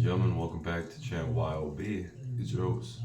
gentlemen, welcome back to channel Y.O.B. It's your host,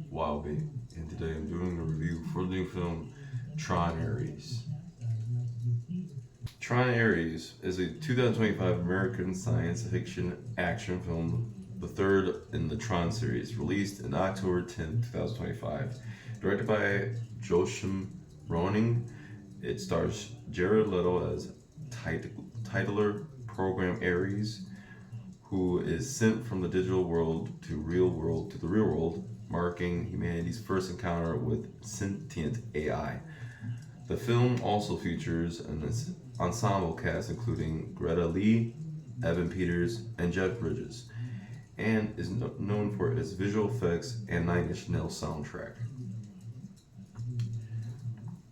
Y.O.B. And today I'm doing a review for the new film, Tron Ares. Tron Ares is a 2025 American science fiction action film, the third in the Tron series, released on October 10, 2025. Directed by Joachim Roning, it stars Jared Leto as titular program Ares, who is sent from the digital world to the real world, marking humanity's first encounter with sentient AI. The film also features an ensemble cast including Greta Lee, Evan Peters, and Jeff Bridges, and is known for its visual effects and Nine Inch Nails soundtrack.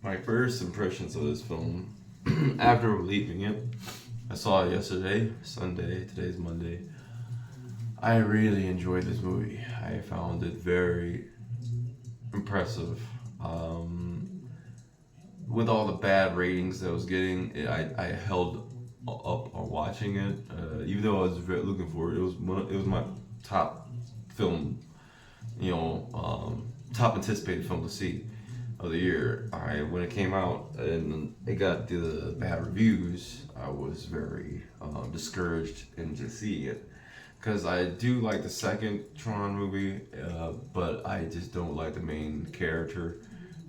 My first impressions of this film, after leaving it, I saw it yesterday, Sunday, today's Monday. I really enjoyed this movie. I found it very impressive. With all the bad ratings that I was getting, I held up on watching it. Even though I was looking for it, it was my top film, top anticipated film to see of the year. When it came out and it got the bad reviews, I was very discouraged into seeing it. Because I do like the second Tron movie, but I just don't like the main character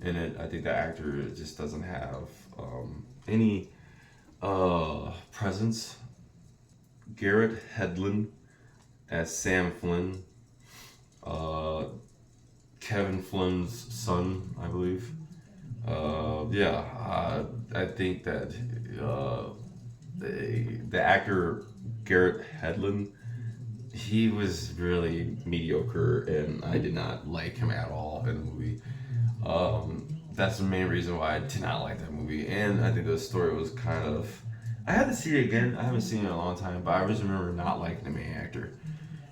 in it. I think the actor just doesn't have any presence. Garrett Hedlund as Sam Flynn, Kevin Flynn's son, I believe. I think that the actor Garrett Hedlund, he was really mediocre, and I did not like him at all in the movie. That's the main reason why I did not like that movie, and I think the story was kind of. I had to see it again. I haven't seen it in a long time, but I just remember not liking the main actor.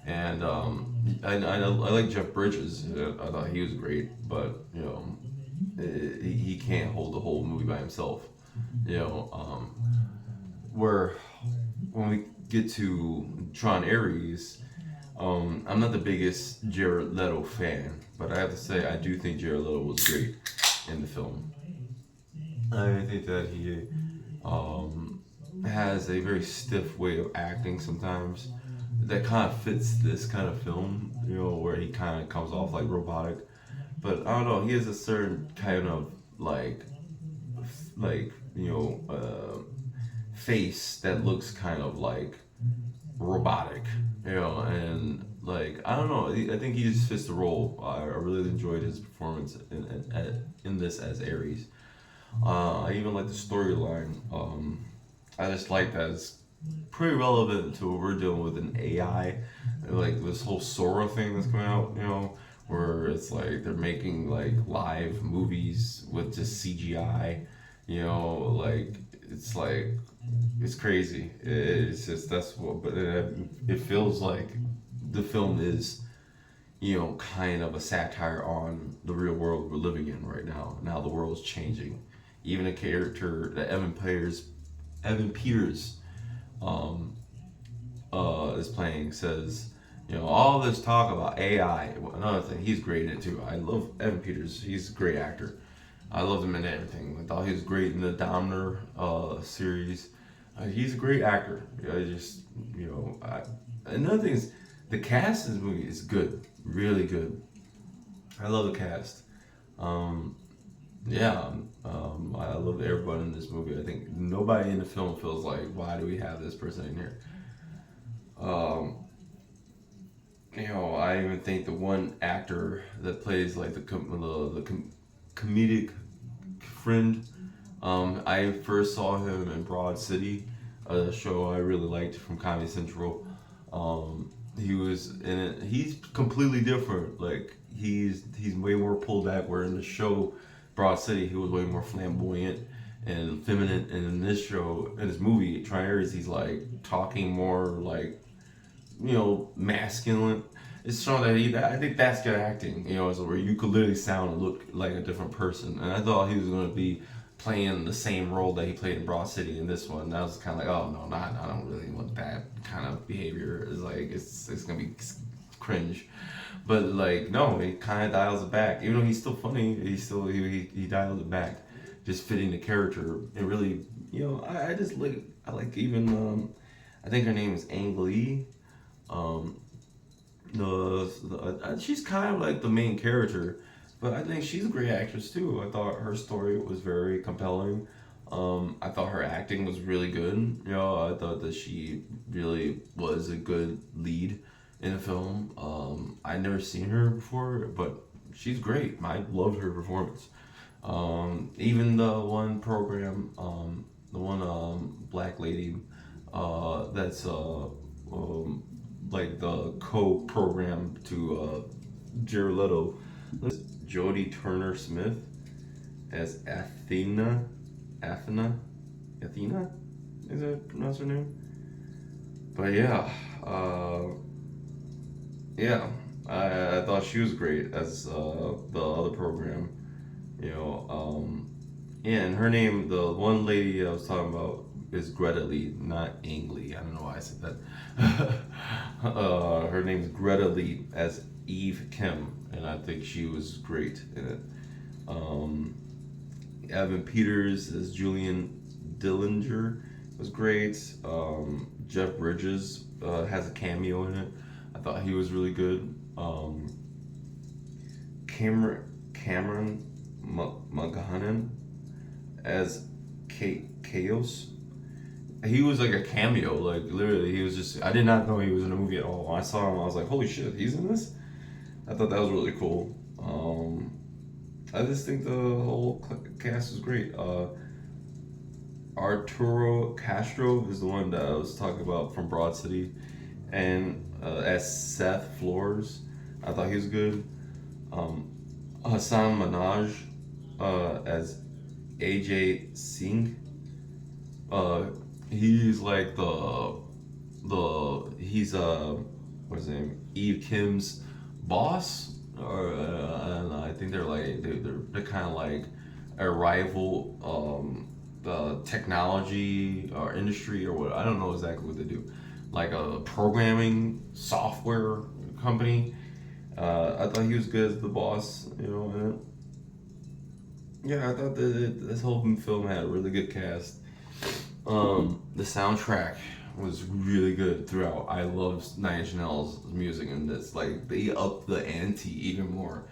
And I like Jeff Bridges. I thought he was great, but he can't hold the whole movie by himself. Where when we get to Tron Ares, I'm not the biggest Jared Leto fan, but I have to say I do think Jared Leto was great in the film. I think that he has a very stiff way of acting sometimes that kind of fits this kind of film, where he kind of comes off like robotic. But I don't know, he has a certain kind of face that looks kind of like robotic, and I don't know. I think he just fits the role. I really enjoyed his performance in this as Ares. I even like the storyline. I just like that it's pretty relevant to what we're dealing with in AI, like this whole Sora thing that's coming out. Where it's like they're making like live movies with just CGI. It's crazy. It's just but it feels like the film is, kind of a satire on the real world we're living in right now and how the world's changing. Even a character that Evan Peters, is playing says, all this talk about AI. Another thing, he's great in it too. I love Evan Peters. He's a great actor. I loved him in everything. I thought he was great in the Dominer series. He's a great actor. Another thing is, the cast in this movie is good, really good. I love the cast. I love everybody in this movie. I think nobody in the film feels like, why do we have this person in here? I even think the one actor that plays like the comedic friend. I first saw him in Broad City, a show I really liked from Comedy Central. He was in it. He's completely different. Like he's way more pulled back. Where in the show Broad City, he was way more flamboyant and feminine. And in this show, in this movie, Tron Ares, he's like talking more like, masculine. It's showing that I think that's good acting, so where you could literally sound and look like a different person. And I thought he was going to be playing the same role that he played in Broad City in this one. That was kind of like, oh no, not I don't really want that kind of behavior. It's like it's gonna be cringe. But like no, he kind of dials it back. Even though he's still funny, he dials it back, just fitting the character. It really, I just like I like even I think her name is Ang Lee. Um, she's kind of like the main character, but I think she's a great actress too. I thought her story was very compelling. I thought her acting was really good. I thought that she really was a good lead in a film. I'd never seen her before, but she's great. I loved her performance. Even the one program, the one black lady, that's like the co-program to Jared Leto, Jodie Turner Smith as Athena, is that pronounce her name? But yeah, yeah, I thought she was great as the other program. Yeah, and her name, the one lady I was talking about, is Greta Lee, not Ang Lee. I don't know why I said that. Her name's Greta Lee as Eve Kim, and I think she was great in it. Evan Peters as Julian Dillinger was great. Jeff Bridges has a cameo in it. I thought he was really good. Cameron McGohan as Chaos. He was like a cameo, like literally. He was just. I did not know he was in a movie at all. When I saw him, I was like, "Holy shit, he's in this!" I thought that was really cool. I just think the whole cast is great. Arturo Castro is the one that I was talking about from Broad City, and as Seth Flores, I thought he was good. Hassan Minaj as AJ Singh. He's like he's what's his name, Eve Kim's boss, or I don't know. I think they're kind of like a rival technology or industry or what. I don't know exactly what they do, like a programming software company. I thought he was good as the boss, and yeah, I thought that this whole film had a really good cast. The soundtrack was really good throughout. I love Nine Inch Nails' music in this. Like they upped the ante even more.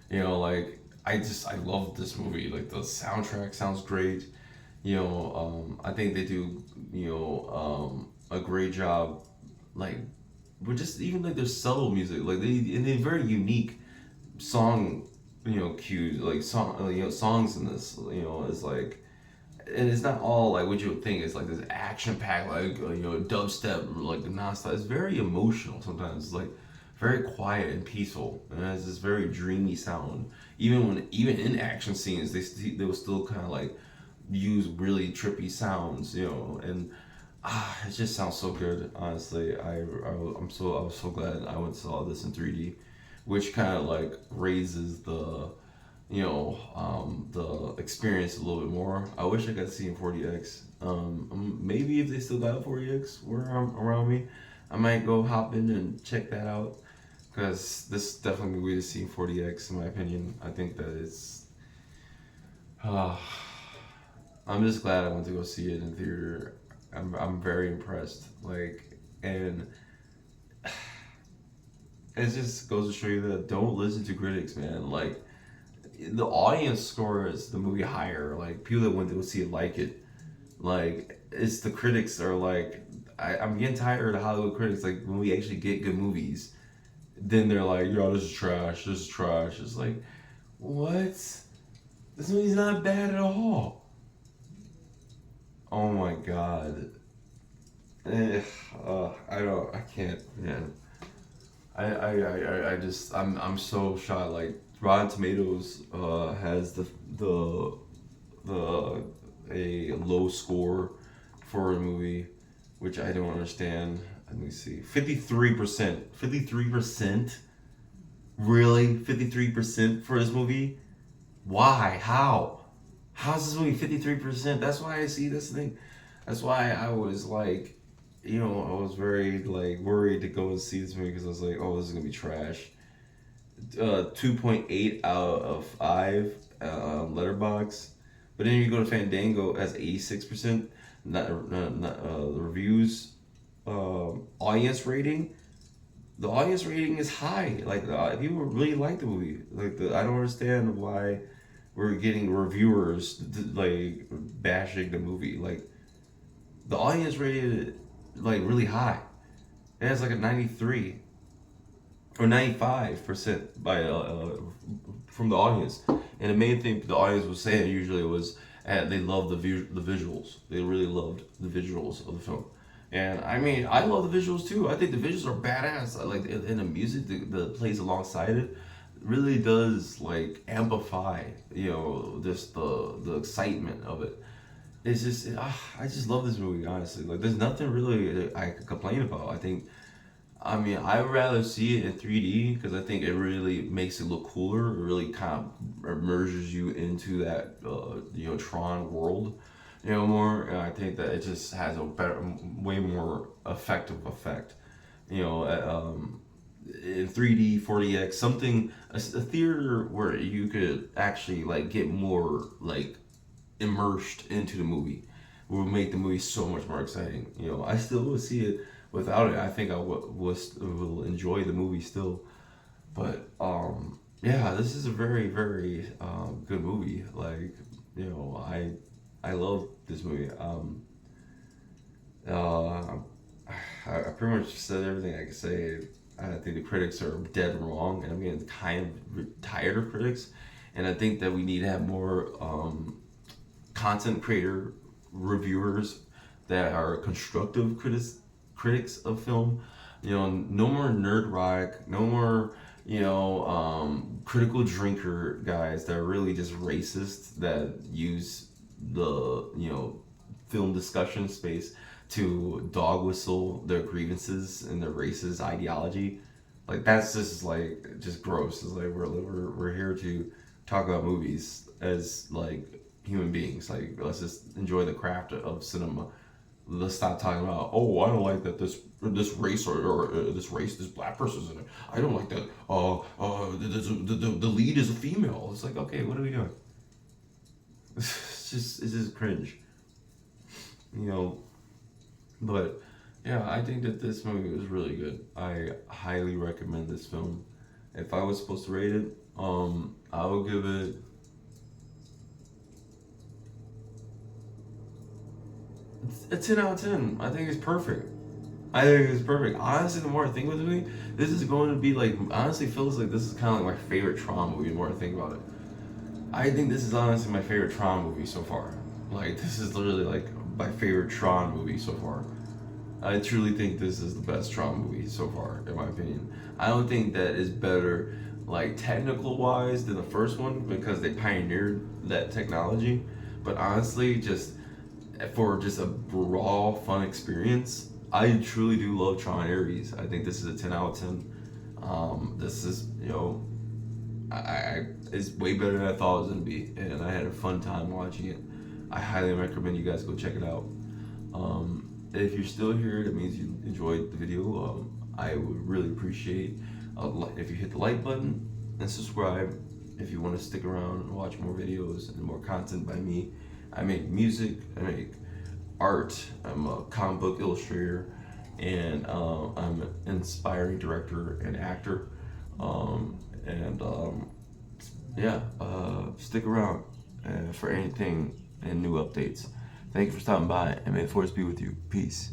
Like I love this movie. Like the soundtrack sounds great. I think they do a great job. Like with just even like their subtle music. Like they're very unique song cues, like songs in this. It's like, and it's not all like what you would think. It's like this action packed, like dubstep, like nonstop. It's very emotional sometimes. It's like very quiet and peaceful, and it has this very dreamy sound. Even in action scenes, they will still kind of like use really trippy sounds, and it just sounds so good. Honestly, I was so glad I went and saw this in 3D, which kind of like raises the experience a little bit more. I wish I got to see in 40x. Maybe if they still got 40x around me, I might go hop in and check that out. Because this is definitely a way to see 40x, in my opinion. I think that it's. I'm just glad I went to go see it in theater. I'm very impressed. Like, and it just goes to show you that don't listen to critics, man. Like, the audience scores the movie higher. Like, people that went to go see it like it. Like, it's the critics are like, I'm getting tired of Hollywood critics. Like, when we actually get good movies, then they're like, yo, this is trash. This is trash. It's like, what? This movie's not bad at all. Oh my god. I can't, man. I'm so shocked. Like Rotten Tomatoes has a low score for a movie, which I don't understand. Let me see. 53%. 53%? Really? 53% for this movie? Why? How? How's this movie 53%? That's why I see this thing. That's why I was like, I was very like worried to go and see this movie because I was like, oh, this is gonna be trash. 2.8 out of 5 letterbox. But then you go to Fandango as 86%. The reviews, audience rating. The audience rating is high. Like people really like the movie. I don't understand why we're getting reviewers like bashing the movie. Like the audience rated like really high. It has like a 93 or 95% by from the audience. And the main thing the audience was saying usually was they loved the visuals. They really loved the visuals of the film. And I mean, I love the visuals too. I think the visuals are badass. Like in the music that plays alongside it really does like amplify, just the excitement of it. It's just I just love this movie honestly. Like there's nothing really that I could complain about. I mean, I'd rather see it in 3D because I think it really makes it look cooler. It really kind of immerses you into that, Tron world, more. And I think that it just has a better, way more effective effect, in 3D, 4DX, something, a theater where you could actually like get more like immersed into the movie will make the movie so much more exciting. I still would see it without it. I think I will enjoy the movie still. But yeah, this is a very very good movie. Like I love this movie. I pretty much said everything I could say. I think the critics are dead wrong, and I'm getting kind of tired of critics. And I think that we need to have more content creator reviewers that are constructive critics of film. No more nerd rock, no more critical drinker guys that are really just racist that use the film discussion space to dog whistle their grievances and their racist ideology. Like that's just like just gross. It's like we're here to talk about movies as like human beings. Like let's just enjoy the craft of cinema. Let's stop talking about, oh, I don't like that this race or this black person's in it. I don't like that. The lead is a female. It's like, okay, what are we doing? It's just cringe, you know. But yeah, I think that this movie was really good. I highly recommend this film. If I was supposed to rate it, I would give it a 10 out of 10. I think it's perfect. I think it's perfect. Honestly, the more I think about the movie, this is going to be like, honestly feels like this is kind of like my favorite Tron movie the more I think about it. I think this is honestly my favorite Tron movie so far. Like, this is literally like my favorite Tron movie so far. I truly think this is the best Tron movie so far, in my opinion. I don't think that is better, like technical wise, than the first one because they pioneered that technology. But honestly, just for just a raw fun experience, I truly do love Tron Ares. I think this is a 10 out of 10. This is I it's way better than I thought it was gonna be, and I had a fun time watching it. I highly recommend you guys go check it out. If you're still here, that means you enjoyed the video. I would really appreciate if you hit the like button and subscribe. If you want to stick around and watch more videos and more content by me, I make music, I make art, I'm a comic book illustrator, and I'm an inspiring director and actor. And yeah, stick around for anything and new updates. Thank you for stopping by, and may the force be with you. Peace.